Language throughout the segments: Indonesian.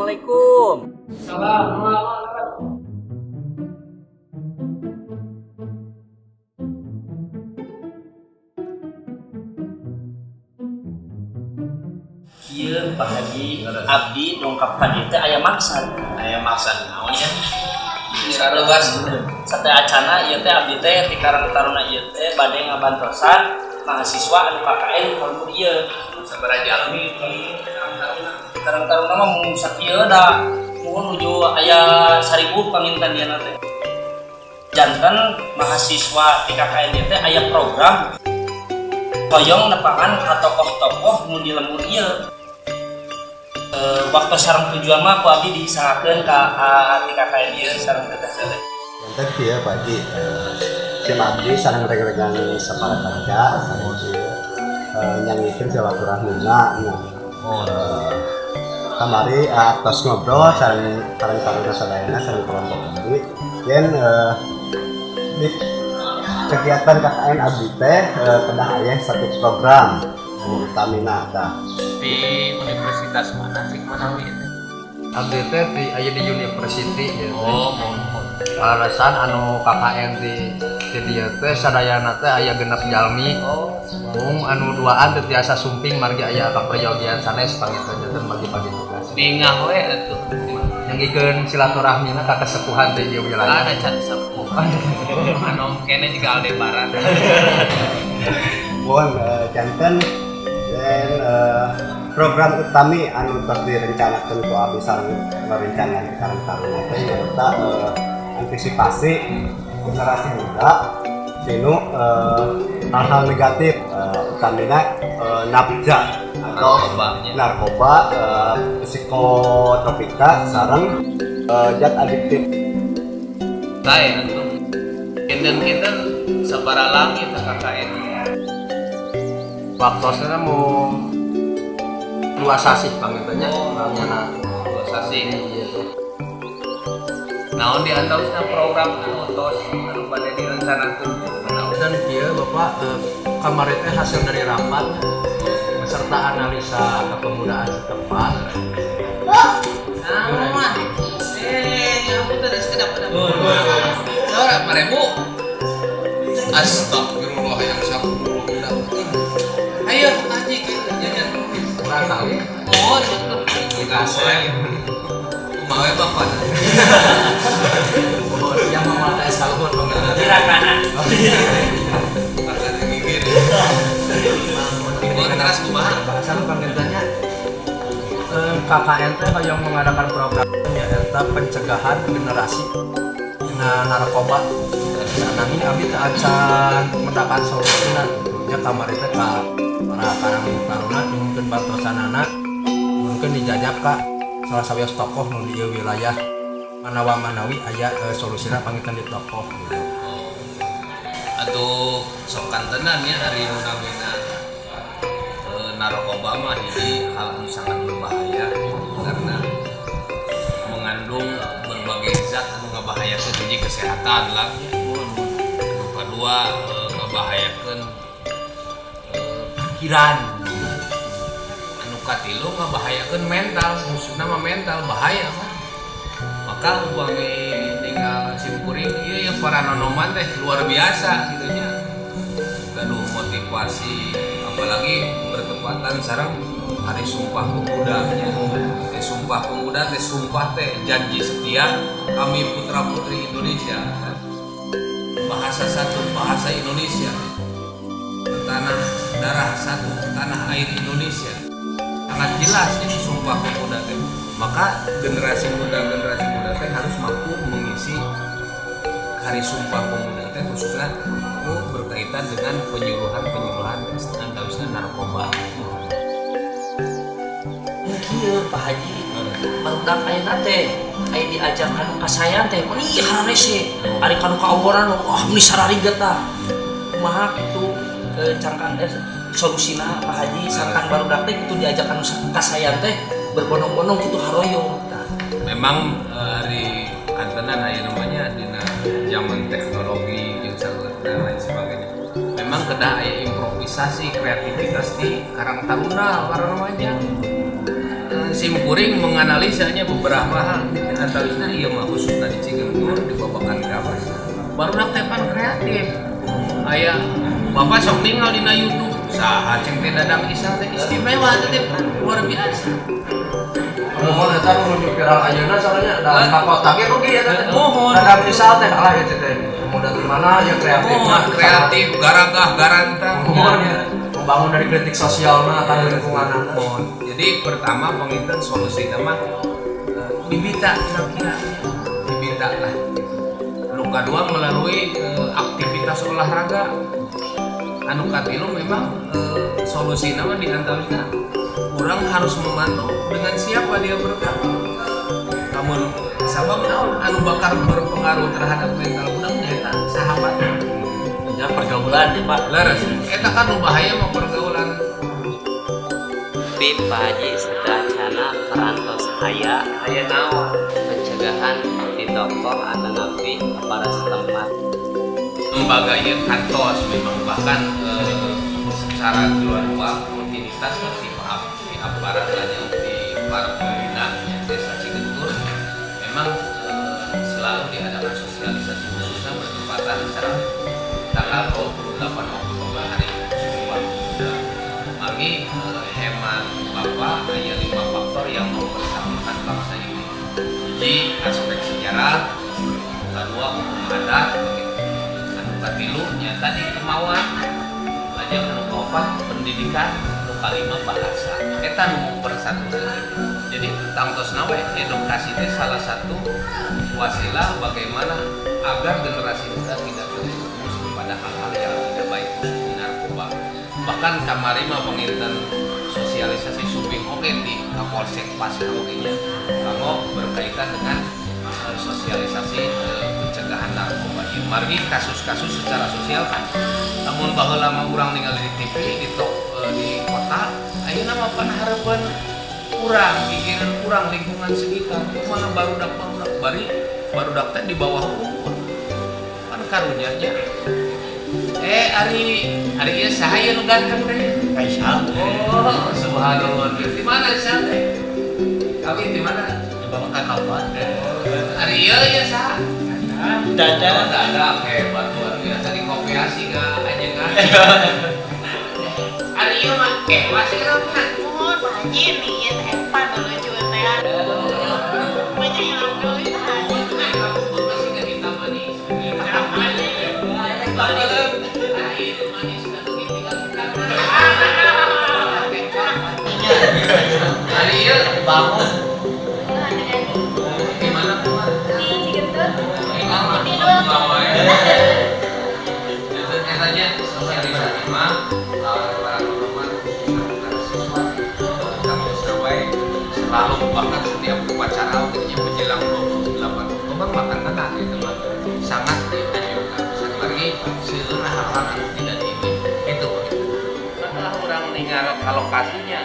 Assalamualaikum. Kieu Pak Haji, abdi dongkapkan ieu teh aya maksud. Aya maksud naon ya? Saluas sateu acana ieu teh abdi teh ti Karang Taruna ieu teh bade ngabantosan mahasiswa anu KKN kalmur ieu. Sabaraha jalmi Karang Taruna mah mun sakieu da nuhun nuju aya 1000 pamintan diana teh. Janten mahasiswa ti KKN ieu teh aya program hoyong nepangan ka tokoh-tokoh nu di lembur ieu. Waktu sareng tujuan mah ku abdi diusahakeun ka ti KKN ieu sareng teteh teh. Yang tadi ya Pak Haji, tim abdi sareng rekan-rekan sapara kerja sareng nyangikeun silaturahmina kamari atas ngobrol sareng taruna sadayana sareng kelompok abdi yen di kegiatan KKN abdi teh kedah aya satu program utamina tah di universitas mana sih Manawi itu? Abdi teh di aya di university ya. Oh, Alasan anu KKN di dieu teh sadayana teh aya genep jalmi. Mung anu duaan teh tiasa sumping margi aya kaprayogian sanes pangitan janten bagi-bagi tugas. dingah we atuh. Nyangikeun silaturahmina ka kasepuhan teh ieu wilayah. Ada can sepuh. Anu kene juga Aldebaran. mohon janten dan program utami anu tos direncanakeun ku abdi sareng merencanaan di Karang Taruna teh eta antisipasi generasi muda dinu hal-hal negatif utamina nafja atau narkoba, psikotropika sareng zat adiktif. Saya atuh. Kinten-kinten sabaraha langit KKN. Waktosna mau dua sasih pangitannya namanya Dua sasi. ieu teh. Naon diantausna program anu tos anu bade direncanakeun? Dan dia Bapak kamari teh hasil dari rapat beserta analisa kepemudaan setempat. Naon? Nyamuk teh geus kedap. Ora 5.000. Astagfirullah yang sapuluh. Ayo Haji jajan. Kali Oh, kita saya. Mau bapak. yang memakai salur pengen Dirakanan. Makan gigir. Kontras kumaha? bahasan pengennya KKN teh yang mengadakan program yaitu pencegahan generasi narkoba. Nah ini abdi teh acan mendapat solusinya nya kamari teh ka para Karang Taruna mungkin bantosanana mungkin dijajak ka salah sawios tokoh nu di wilayah Manawa Manawi aya solusina pangitan di tokoh. Atuh sok kantenan ya hari nu namina narkoba mah ini hal yang sangat berbahaya karena mengandung berbagai zat anu ngabahayakeun hiji kesehatan lah. Anu kadua ngabahayakeun pikiran. Anu katilu ngabahayakeun mental, musuhna mah mental bahaya mah. Maka upami tinggal simkuring ieu ya para nonoman teh luar biasa gitu nya. Gaduh motivasi apalagi bertepatan sareng hari Sumpah Pemuda nya. Sumpah Pemuda teh sumpah teh janji setia kami putra-putri Indonesia. Bahasa satu, bahasa Indonesia. Tanah darah satu, tanah air Indonesia. Sangat jelas ini Sumpah Pemuda teh. Maka generasi muda teh harus mampu mengisi hari Sumpah Pemuda teh khususnya berkaitan dengan penyuluhan antawisna narkoba. Kieu Pak Haji, barudak ayeuna teh aya diajakan kasayan teh meni harane sih. Ari kanu kaoboran meni sarariget tah. Kumaha kitu cangkang solusina Pak Haji sareng barudak teh kitu diajakan kasayan teh berbondong-bondong kitu haroyong tah. Memang hari kantenan aya namanya dina zaman teknologi jeung saeueut dan lain sebagainya. Memang kedah aya improvisasi kreativitas di Karang Taruna para remaja. Simkuring menganalisanya beberapa hal. Antawisna iya mah khususna di Cigendur di babakan kawas. Baru tepan kreatif. Aya Bapak sok ninggal dina YouTube. Saha ceng teh Dadang Isang teh istimewa teh luar biasa. Mohon eta nu lebih viral ayeuna soalnya dalam kakotak ge rugi eta teh. Mohon. Dadang misal teh kalah ya teh. Mudah di mana ya kreatif. Kreatif, garagah, garantang. Mohon ya. Membangun dari kritik sosial mah akan lingkungan Mohon. Jadi pertama penginten solusi nama dibita kira-kira dibita lah. Anu kedua melalui aktivitas olahraga. Anu katilu memang solusi nama diantaranya orang harus memantau dengan siapa dia bergabung. Namun sabab naon anu bakal berpengaruh terhadap mental budak nyata sahabat. Ya pergaulan ya Pak. Leres. Eta kan nu bahaya mah pergaulan. Tapi Pak Haji sedacana perantau saya Aya naon? pencegahan di tokoh atau nabi aparat setempat. Lembaga ieu kantos memang bahkan secara keluar rutinitas di aparat dan di para pembina desa Cigendur memang selalu diadakan sosialisasi khususnya bertepatan secara tanggal 28 Oktober hari Sumpah Pemuda. Mari hemat Bapak ada 5 faktor yang mempersatukan bangsa ini. Jadi aspek sejarah, kedua hukum adat, katilu nyata di kemauan lajang anu kaopat pendidikan anu kalima bahasa eta nu persatukeun. Jadi tangtosna we edukasi teh salah satu wasilah bagaimana agar generasi muda tidak terjerumus kepada hal-hal yang tidak baik seperti narkoba. Bahkan kamari mah penginten sosialisasi subing oge di Kapolsek Pasir oge nya kanggo berkaitan dengan sosialisasi pencegahan narkoba. Margi kasus-kasus secara sosial kan. Namun baheula mah urang ningali di TV di kota, ayeuna mah panaharapan urang, pikiran urang lingkungan sekitar. Mana barudak bari barudak teh di bawah umur. Kan karunya nya. Ari ieu saha ieu nu ganteng teh? Aisyah. Oh, subhanallah. Di mana Aisyah teh? Kawin di mana? Di babakan kawan. Ari ieu ya saha? Dada hebat luar biasa di kopiasi ga ajengan. Ari ieu mah masih kenapa? Mohon Pak Haji nih ya empat dulu jual teh. Banyak yang dulu itu Haji. Kamu masih nggak kita manis. Manis dan tinggal Ari ieu bangun. Gimana kuat? Katanya sosialisasi mah para teman siswa kami Surabaya selalu bahkan setiap upacara waktunya menjelang 28 Oktober makan tengah itu mah sangat dianjurkan lagi seluruh hal-hal yang tidak diinginkan itu setelah orang meninggal alokasinya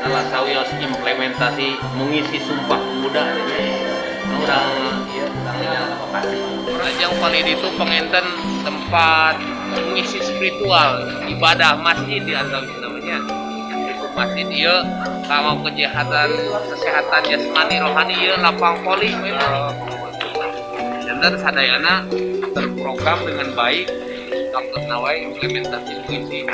salah sawios implementasi mengisi sumpah pemuda orang Rajang Palid itu penginten tempat mengisi spiritual ibadah masjid di antara namanya itu masjid ieu kalau kesehatan jasmani rohani ieu lapang poli memang dan sadayana terprogram dengan baik untuk nawai implementasi mengisi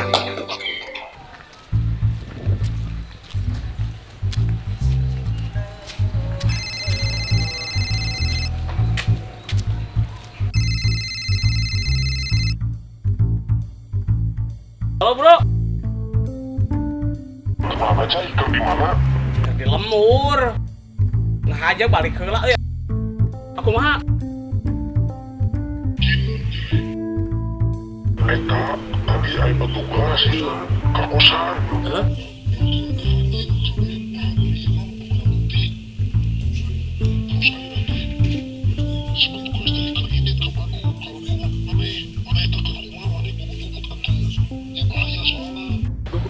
Halo bro. Kenapa cai? Kau di mana? Di lemur. Nah aja balik heula ya. Aku mah. Eta, tadi ai petugas ka kosan. Hah?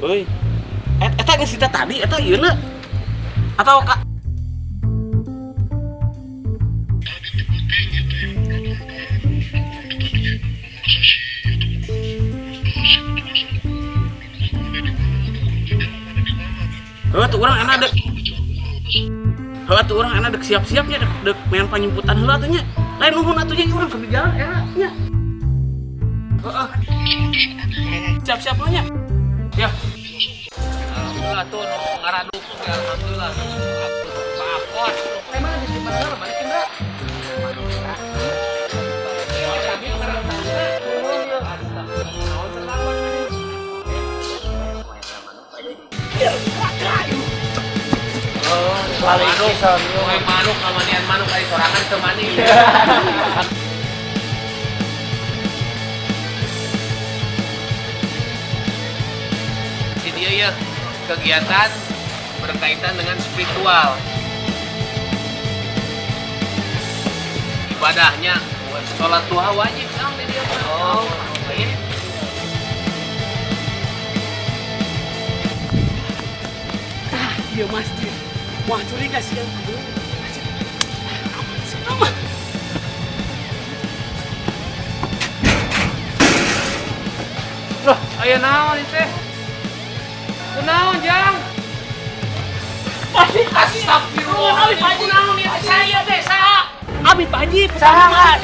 Euy. Eta geus kita tadi eta ieu na. Atau ka tuh orang enak deh. Heula tuh urang enak dek siap-siapnya dek main penjemputan heula atuh nya. Lain nuhun atuh nya urang keur jalan era nya. Heeh. Siap-siap lu nya. Ya. Alhamdulillah tuh ngaraduk ya alhamdulillah. Pak Kos, Emang di mana heula balik Indra? Manuk kamanian manuk kali sorangan teu mani. Di dia ya kegiatan berkaitan dengan spiritual. Ibadahnya sholat duha wajib sang di dia. Oh, baik. Dia masjid. Wah curiga sih yang aduh. Sama. Loh, aya naon ieu teh? Kunaon, Jang? Astagfirullah. Abi Paji naon ieu saya teh saha? Abi Paji saha?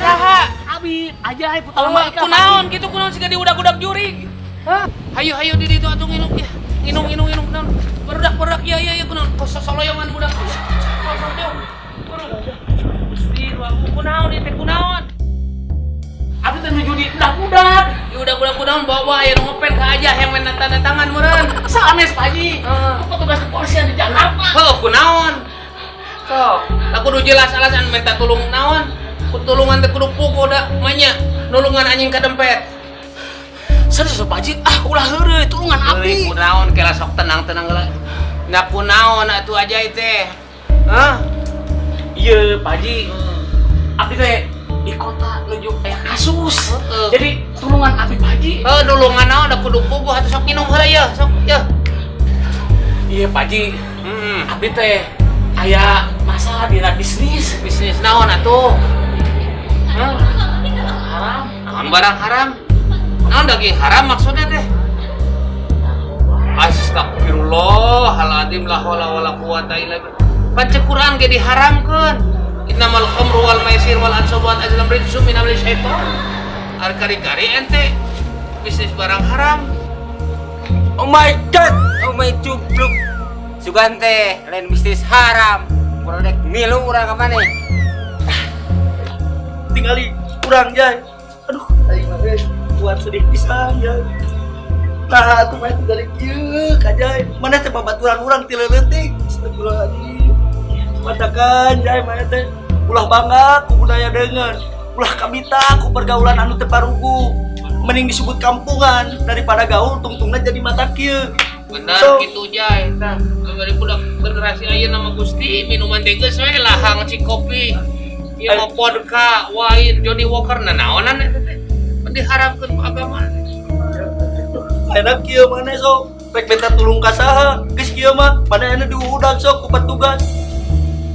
Abi ajaib utama Kunaon gitu kunaon siga diudak-udak jurig. Hah? Hayu di ditu atuh nginum ya. Nginum kunaon. Berudak ya kunaon. Soloyongan budak. Kunaon ieu teh kunaon? Abi teh nuju di budak-budak. Udah kunaon bawa aya nu ngepet ka aja yang main tanda tangan meureun. Sanes Paji. Petugas kepolisian di Jakarta. Heuh kunaon? Sok, aku kudu jelas alasan minta tulung naon. Tulungan teh kudu puguh da manya. Nulungan anjing ka dempet. Serius Paji, ulah heureuy tulungan Abi. Kunaon kela sok tenang-tenang heula. Na kunaon atuh aja teh? Hah? Iya Paji. Abi teh di kota nuju aya kasus. Jadi tulungan Abi Paji. Nulungan naon da kudu puguh atuh sok minum heula ya, sok ya. Iya Paji. Abi teh aya masalah di bisnis. Bisnis naon atuh? Haram. Naon barang haram? Naon daging haram maksudnya teh? Astagfirullahaladzim la haula wala quwata illa billah. Baca Quran ge diharamkeun. Innamal khamru wal maisir wal ansab wal azlam rijsum min amali syaitan. Ar kari-kari ente bisnis barang haram. Oh my god, oh my cupluk. Sugante lain bisnis haram. Produk milu urang ka maneh. Tinggali kurang Jay. Aduh, aing mah buat sedih pisan Jay. Nah, atuh mah dari kieu ka Jay. Mana teh babaturan urang ti leutik. Astagfirullahaladzim. Matakan Jay mah teh ulah bangga ku budaya deungeun. Ulah kabita ku pergaulan anu teu parugu. Mending disebut kampungan daripada gaul tungtungna jadi mata kieu. Benar gitu Jay. Tah, dari budak generasi ayeuna nama Gusti minuman teh geus we lahang ci kopi. Ieu mah vodka, wine, Johnny Walker naonan eta teh. Diharamkeun ku agama. Enak kieu maneh sok. Rek minta tulung ka saha? Geus kieu mah maneh anu diudag sok ku petugas.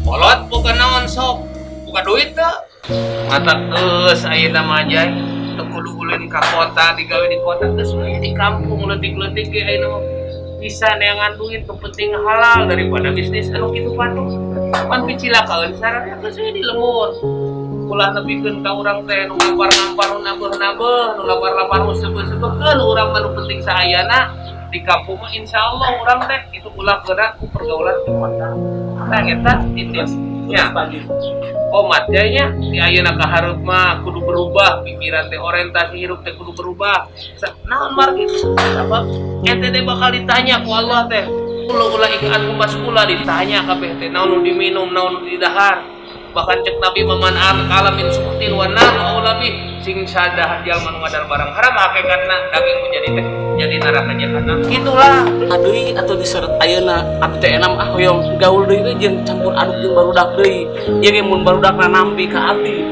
Kolot bukan naon sok. Bukan duit teh. Mata geus ayeuna mah Jay. Teu kudu ulin ka kota, digawe di kota geus we di kampung leutik-leutik ge ayeuna mah. Bisa neangan duit penting halal daripada bisnis anu kitu patuh. Pan picilakaeun sarana geus we di lembur. Ulah nepikeun ka urang teh nu ngampar-ngampar nu nabeuh-nabeuh, nu lapar-lapar nu sebeuh-sebeuhkeun urang mah nu penting saayana di kampung mah insyaallah urang teh kitu ulah geura ku pergaulan di kota. Tah eta titis nya komat nya di ayeuna ka hareup mah kudu berubah pikiran teh orientasi hirup teh kudu berubah. Naon margit sabab ente teh bakal ditanya ku Allah teh. Ulah ikan kumas kula ditanya kabeh teh naon nu diminum naon nu didahar. Bahkan cek Nabi maman alamin sukutin wanar aulabi sing sadah jalma nu ngadar barang haram hakikatna daging menjadi teh jadi neraka jahanam. Gitulah. Aduh atau diseret ayeuna abi teh enam hoyong gaul deui we jeung campur aduk jeung barudak deui. Ieu ge mun barudakna nampi ka abdi.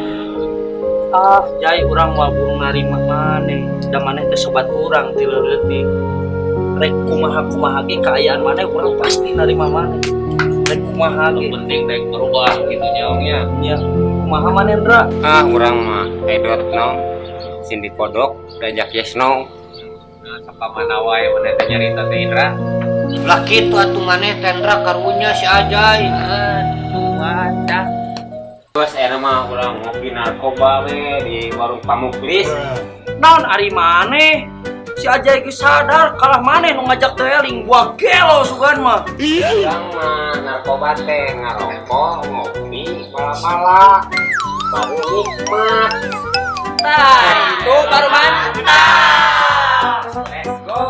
Jai urang mah burung narima maneh. Da maneh teh sobat urang ti leutik. Rek kumaha ge kaayaan maneh urang pasti narima maneh. Rek kumaha ge Penting rek berubah gitu nyaongnya. nya kumaha maneh Ndra? Urang mah edot no. Sindi kodok diajak yesno. Nah, sakamana wae maneh teh nyarita teh Indra. Lah kitu atuh maneh tendra karunya si Ajay. Dah. Terus mah urang ngopi narkoba we di warung Pamuklis. Naon ari maneh? Si Ajay geus sadar kalah maneh nu ngajak teling gua gelo sugan mah. Urang mah narkoba teh ngarokok, ngopi, pala-pala. Baru nikmat. Nah, itu baru mantap. Let's go.